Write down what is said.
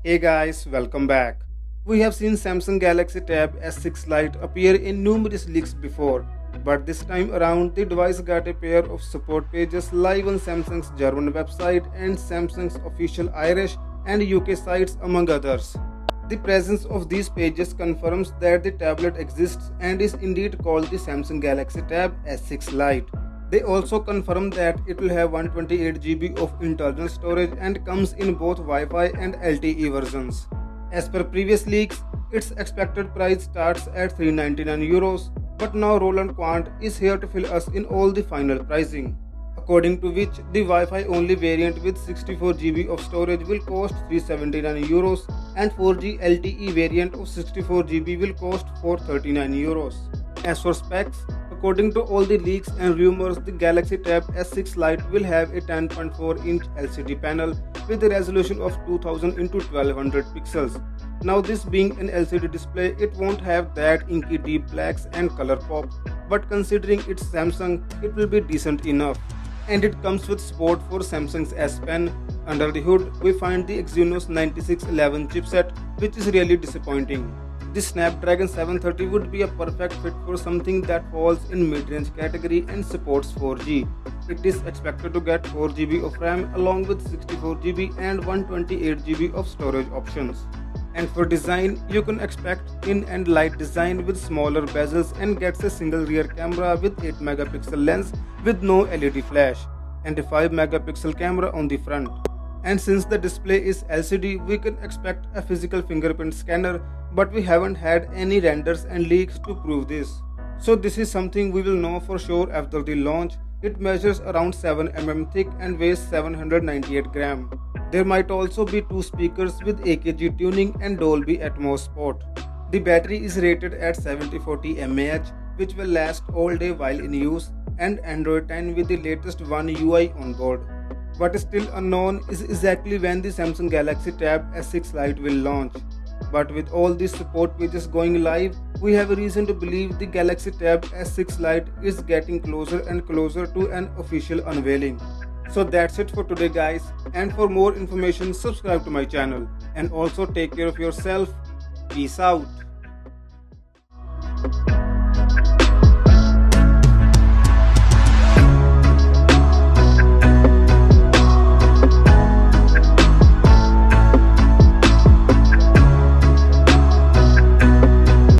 Hey guys, welcome back. We have seen Samsung Galaxy Tab S6 Lite appear in numerous leaks before, but this time around the device got a pair of support pages live on Samsung's German website and Samsung's official Irish and UK sites among others. The presence of these pages confirms that the tablet exists and is indeed called the Samsung Galaxy Tab S6 Lite. They also confirm that it will have 128 GB of internal storage and comes in both Wi-Fi and LTE versions. As per previous leaks, its expected price starts at €399, but now Roland Quant is here to fill us in all the final pricing. According to which, the Wi-Fi only variant with 64 GB of storage will cost €379 and 4G LTE variant of 64 GB will cost €439. As for specs, according to all the leaks and rumors, the Galaxy Tab S6 Lite will have a 10.4-inch LCD panel with a resolution of 2000 x 1200 pixels. Now, this being an LCD display, it won't have that inky deep blacks and color pop, but considering it's Samsung, it will be decent enough. And it comes with support for Samsung's S Pen. Under the hood, we find the Exynos 9611 chipset, which is really disappointing. The Snapdragon 730 would be a perfect fit for something that falls in mid-range category and supports 4G. It is expected to get 4 GB of RAM along with 64 GB and 128 GB of storage options. And for design, you can expect thin and light design with smaller bezels and gets a single rear camera with 8-megapixel lens with no LED flash and a 5-megapixel camera on the front. And since the display is LCD, we can expect a physical fingerprint scanner, but we haven't had any renders and leaks to prove this. So this is something we will know for sure after the launch. It measures around 7 mm thick and weighs 798 grams. There might also be two speakers with AKG tuning and Dolby Atmos support. The battery is rated at 7040 mAh, which will last all day while in use, and Android 10 with the latest One UI on board. What is still unknown is exactly when the Samsung Galaxy Tab S6 Lite will launch. But with all these support pages going live, we have a reason to believe the Galaxy Tab S6 Lite is getting closer and closer to an official unveiling. So that's it for today guys, and for more information subscribe to my channel and also take care of yourself. Peace out.